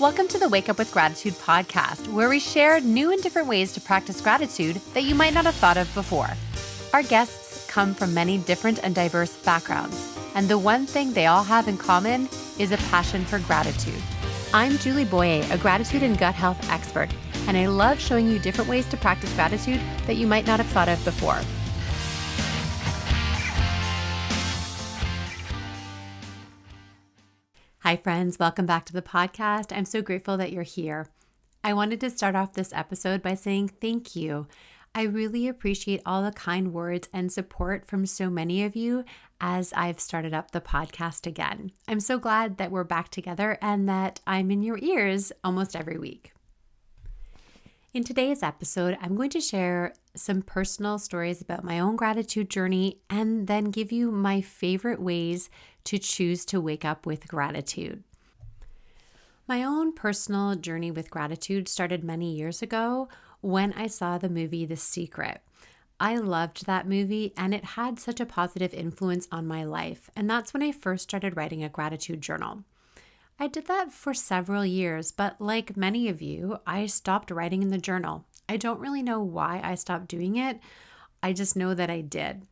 Welcome to the Wake Up with Gratitude podcast, where we share new and different ways to practice gratitude that you might not have thought of before. Our guests come from many different and diverse backgrounds, and the one thing they all have in common is a passion for gratitude. I'm Julie Boyer, a gratitude and gut health expert, and I love showing you different ways to practice gratitude that you might not have thought of before. Hi friends, welcome back to the podcast. I'm so grateful that you're here. I wanted to start off this episode by saying thank you. I really appreciate all the kind words and support from so many of you as I've started up the podcast again. I'm so glad that we're back together and that I'm in your ears almost every week. In today's episode, I'm going to share some personal stories about my own gratitude journey and then give you my favorite ways to choose to wake up with gratitude. My own personal journey with gratitude started many years ago when I saw the movie The Secret. I loved that movie and it had such a positive influence on my life, and that's when I first started writing a gratitude journal. I did that for several years, but like many of you, I stopped writing in the journal. I don't really know why I stopped doing it. I just know that I did.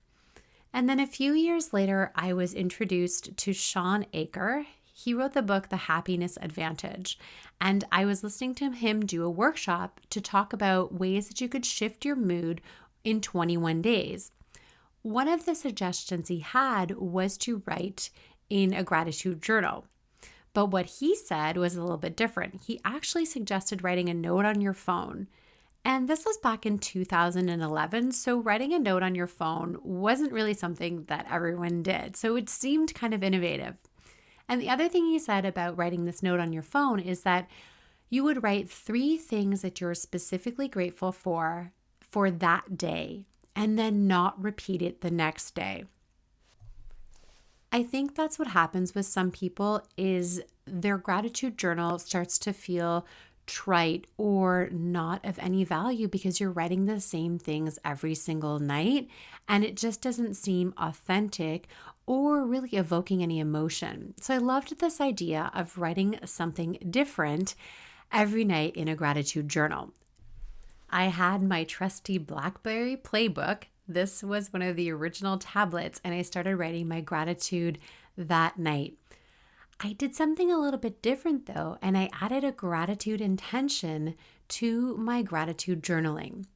And then a few years later, I was introduced to Shawn Achor. He wrote the book, The Happiness Advantage, and I was listening to him do a workshop to talk about ways that you could shift your mood in 21 days. One of the suggestions he had was to write in a gratitude journal. But what he said was a little bit different. He actually suggested writing a note on your phone. And this was back in 2011, so writing a note on your phone wasn't really something that everyone did. So it seemed kind of innovative. And the other thing he said about writing this note on your phone is that you would write 3 things that you're specifically grateful for that day, and then not repeat it the next day. I think that's what happens with some people is their gratitude journal starts to feel trite or not of any value because you're writing the same things every single night and it just doesn't seem authentic or really evoking any emotion. So I loved this idea of writing something different every night in a gratitude journal. I had my trusty BlackBerry playbook. This was one of the original tablets, and I started writing my gratitude that night. I did something a little bit different though, and I added a gratitude intention to my gratitude journaling.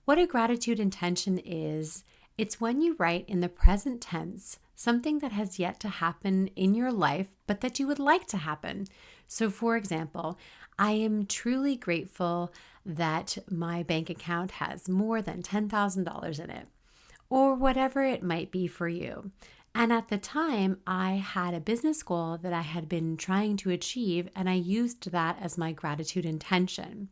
What a gratitude intention is, it's when you write in the present tense something that has yet to happen in your life, but that you would like to happen. So for example, I am truly grateful that my bank account has more than $10,000 in it, or whatever it might be for you. And at the time, I had a business goal that I had been trying to achieve, and I used that as my gratitude intention.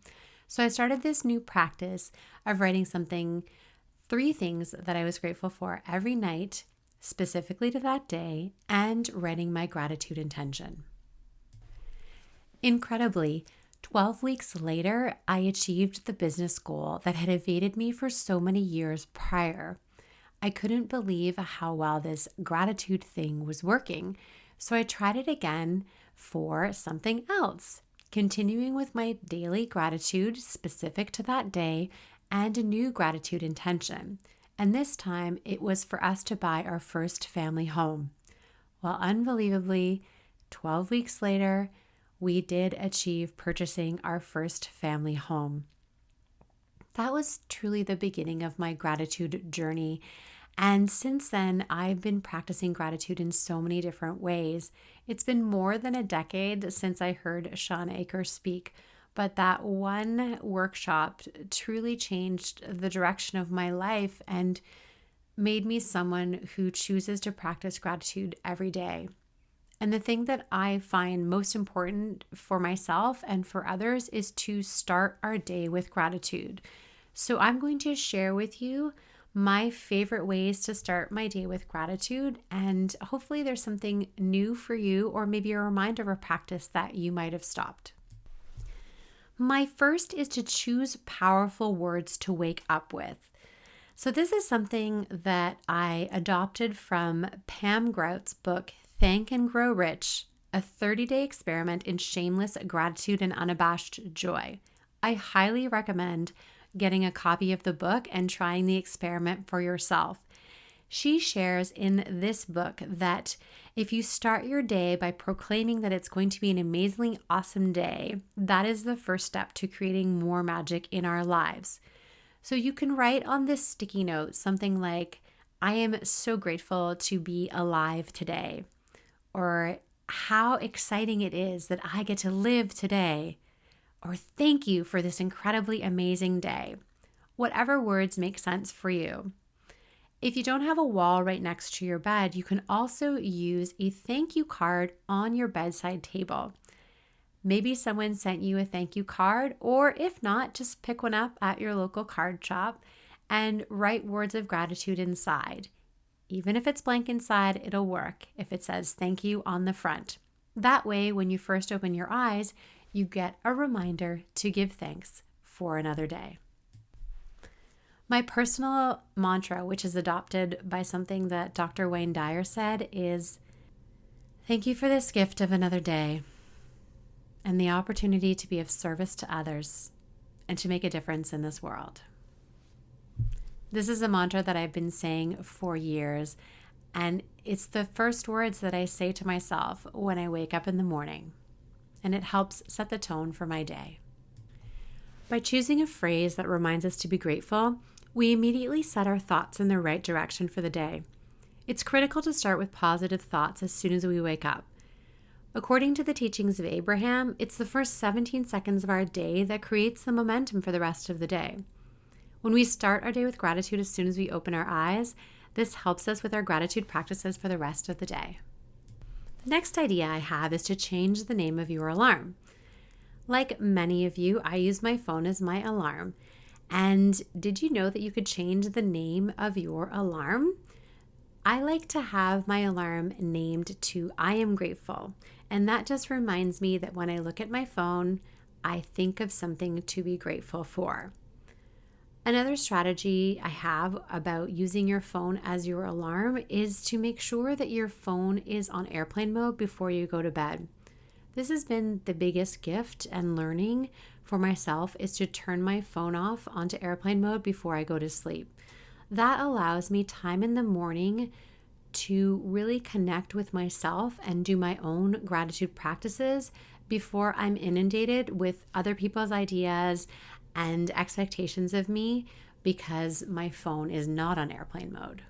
So I started this new practice of writing 3 things that I was grateful for every night, specifically to that day, and writing my gratitude intention. Incredibly, 12 weeks later, I achieved the business goal that had evaded me for so many years prior. I couldn't believe how well this gratitude thing was working, so I tried it again for something else, continuing with my daily gratitude specific to that day and a new gratitude intention. And this time it was for us to buy our first family home. Well, unbelievably, 12 weeks later, we did achieve purchasing our first family home. That was truly the beginning of my gratitude journey. And since then, I've been practicing gratitude in so many different ways. It's been more than a decade since I heard Shawn Achor speak, but that one workshop truly changed the direction of my life and made me someone who chooses to practice gratitude every day. And the thing that I find most important for myself and for others is to start our day with gratitude. So I'm going to share with you my favorite ways to start my day with gratitude, and hopefully there's something new for you or maybe a reminder of a practice that you might have stopped. My first is to choose powerful words to wake up with. So this is something that I adopted from Pam Grout's book, Thank and Grow Rich, A 30-day experiment in shameless gratitude and unabashed joy. I highly recommend getting a copy of the book and trying the experiment for yourself. She shares in this book that if you start your day by proclaiming that it's going to be an amazingly awesome day, that is the first step to creating more magic in our lives. So you can write on this sticky note something like, I am so grateful to be alive today, or how exciting it is that I get to live today, or thank you for this incredibly amazing day. Whatever words make sense for you. If you don't have a wall right next to your bed, you can also use a thank you card on your bedside table. Maybe someone sent you a thank you card, or if not, just pick one up at your local card shop and write words of gratitude inside. Even if it's blank inside, it'll work if it says thank you on the front. That way, when you first open your eyes, you get a reminder to give thanks for another day. My personal mantra, which is adopted by something that Dr. Wayne Dyer said, is thank you for this gift of another day and the opportunity to be of service to others and to make a difference in this world. This is a mantra that I've been saying for years, and it's the first words that I say to myself when I wake up in the morning, and it helps set the tone for my day. By choosing a phrase that reminds us to be grateful, we immediately set our thoughts in the right direction for the day. It's critical to start with positive thoughts as soon as we wake up. According to the teachings of Abraham, it's the first 17 seconds of our day that creates the momentum for the rest of the day. When we start our day with gratitude as soon as we open our eyes, this helps us with our gratitude practices for the rest of the day. The next idea I have is to change the name of your alarm. Like many of you, I use my phone as my alarm. And did you know that you could change the name of your alarm? I like to have my alarm named to I am grateful. And that just reminds me that when I look at my phone, I think of something to be grateful for. Another strategy I have about using your phone as your alarm is to make sure that your phone is on airplane mode before you go to bed. This has been the biggest gift and learning for myself, is to turn my phone off onto airplane mode before I go to sleep. That allows me time in the morning to really connect with myself and do my own gratitude practices before I'm inundated with other people's ideas and expectations of me because my phone is not on airplane mode.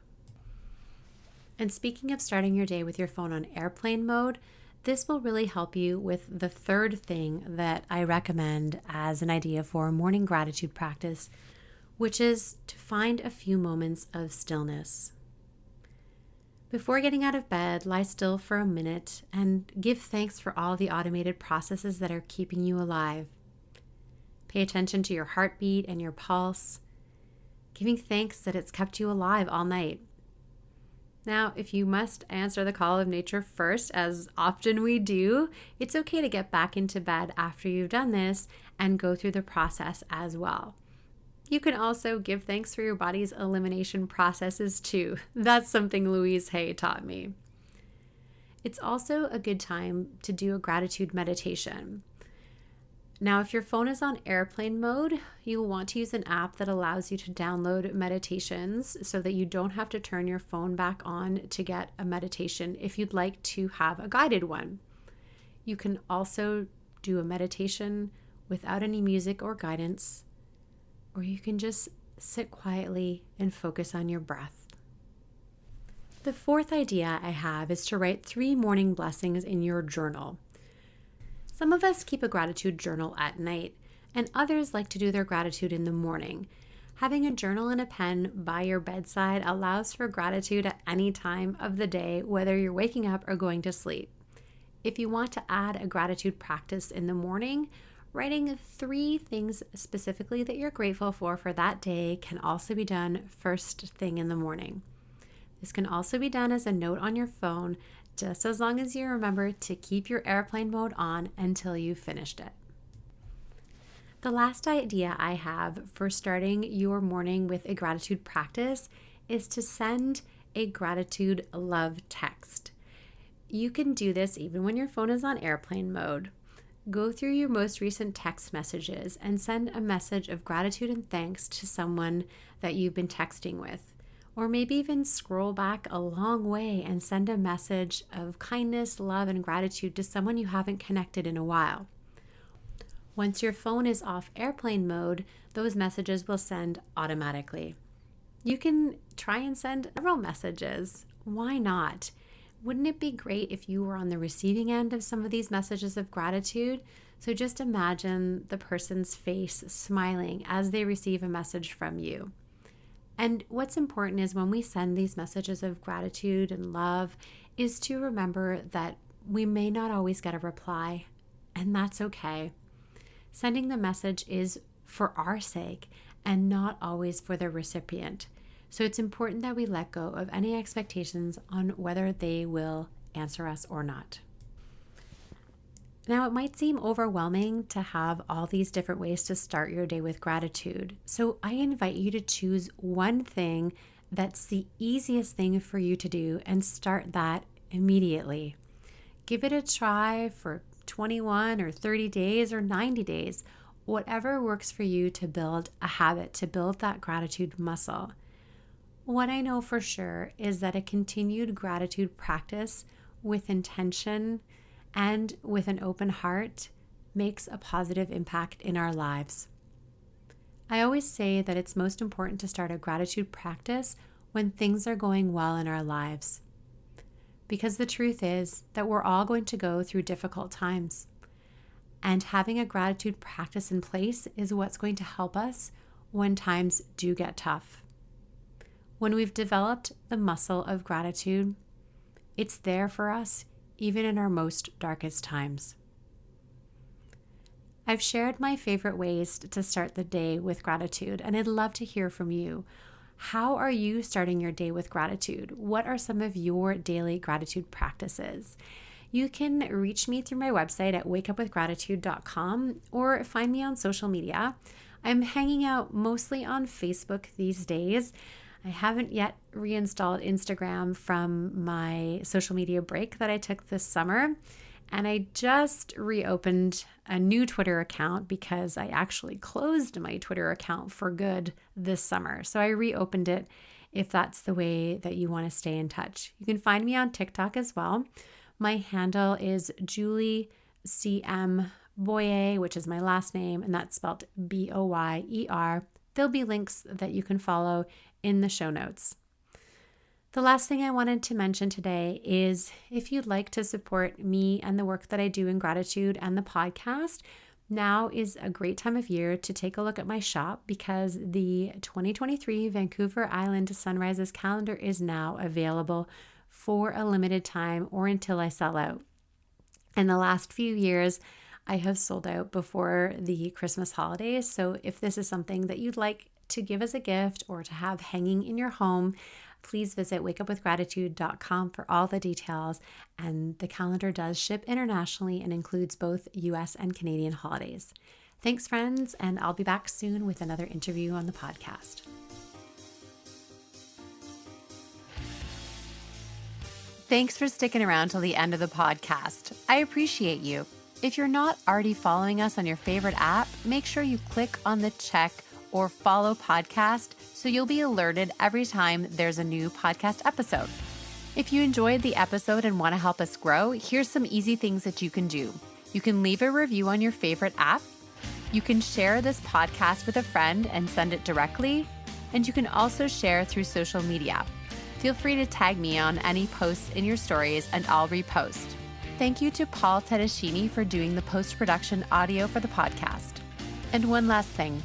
And speaking of starting your day with your phone on airplane mode, this will really help you with the third thing that I recommend as an idea for a morning gratitude practice, which is to find a few moments of stillness. Before getting out of bed, lie still for a minute and give thanks for all the automated processes that are keeping you alive. Pay attention to your heartbeat and your pulse, giving thanks that it's kept you alive all night. Now, if you must answer the call of nature first, as often we do, it's okay to get back into bed after you've done this and go through the process as well. You can also give thanks for your body's elimination processes too. That's something Louise Hay taught me. It's also a good time to do a gratitude meditation. Now, if your phone is on airplane mode, you'll want to use an app that allows you to download meditations so that you don't have to turn your phone back on to get a meditation if you'd like to have a guided one. You can also do a meditation without any music or guidance, or you can just sit quietly and focus on your breath. The fourth idea I have is to write 3 morning blessings in your journal. Some of us keep a gratitude journal at night, and others like to do their gratitude in the morning. Having a journal and a pen by your bedside allows for gratitude at any time of the day, whether you're waking up or going to sleep. If you want to add a gratitude practice in the morning, writing 3 things specifically that you're grateful for that day can also be done first thing in the morning. This can also be done as a note on your phone, just as long as you remember to keep your airplane mode on until you've finished it. The last idea I have for starting your morning with a gratitude practice is to send a gratitude love text. You can do this even when your phone is on airplane mode. Go through your most recent text messages and send a message of gratitude and thanks to someone that you've been texting with. Or maybe even scroll back a long way and send a message of kindness, love, and gratitude to someone you haven't connected in a while. Once your phone is off airplane mode, those messages will send automatically. You can try and send several messages. Why not? Wouldn't it be great if you were on the receiving end of some of these messages of gratitude? So just imagine the person's face smiling as they receive a message from you. And what's important is when we send these messages of gratitude and love is to remember that we may not always get a reply, and that's okay. Sending the message is for our sake and not always for the recipient. So it's important that we let go of any expectations on whether they will answer us or not. Now, it might seem overwhelming to have all these different ways to start your day with gratitude. So I invite you to choose one thing that's the easiest thing for you to do and start that immediately. Give it a try for 21 or 30 days or 90 days, whatever works for you to build a habit, to build that gratitude muscle. What I know for sure is that a continued gratitude practice with intention and with an open heart makes a positive impact in our lives. I always say that it's most important to start a gratitude practice when things are going well in our lives. Because the truth is that we're all going to go through difficult times. And having a gratitude practice in place is what's going to help us when times do get tough. When we've developed the muscle of gratitude, it's there for us even in our most darkest times. I've shared my favorite ways to start the day with gratitude, and I'd love to hear from you. How are you starting your day with gratitude? What are some of your daily gratitude practices? You can reach me through my website at wakeupwithgratitude.com or find me on social media. I'm hanging out mostly on Facebook these days. I haven't yet reinstalled Instagram from my social media break that I took this summer. And I just reopened a new Twitter account because I actually closed my Twitter account for good this summer. So I reopened it if that's the way that you want to stay in touch. You can find me on TikTok as well. My handle is Julie CM Boyer, which is my last name, and that's spelled Boyer. There'll be links that you can follow in the show notes. The last thing I wanted to mention today is if you'd like to support me and the work that I do in gratitude and the podcast, now is a great time of year to take a look at my shop because the 2023 Vancouver Island Sunrises calendar is now available for a limited time or until I sell out. In the last few years, I have sold out before the Christmas holidays. So if this is something that you'd like to give as a gift or to have hanging in your home, please visit wakeupwithgratitude.com for all the details. And the calendar does ship internationally and includes both US and Canadian holidays. Thanks, friends, and I'll be back soon with another interview on the podcast. Thanks for sticking around till the end of the podcast. I appreciate you. If you're not already following us on your favorite app, make sure you click on the check or follow podcast so you'll be alerted every time there's a new podcast episode. If you enjoyed the episode and want to help us grow, here's some easy things that you can do. You can leave a review on your favorite app. You can share this podcast with a friend and send it directly. And you can also share through social media. Feel free to tag me on any posts in your stories and I'll repost. Thank you to Paul Tedeschini for doing the post-production audio for the podcast. And one last thing.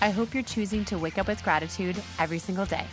I hope you're choosing to wake up with gratitude every single day.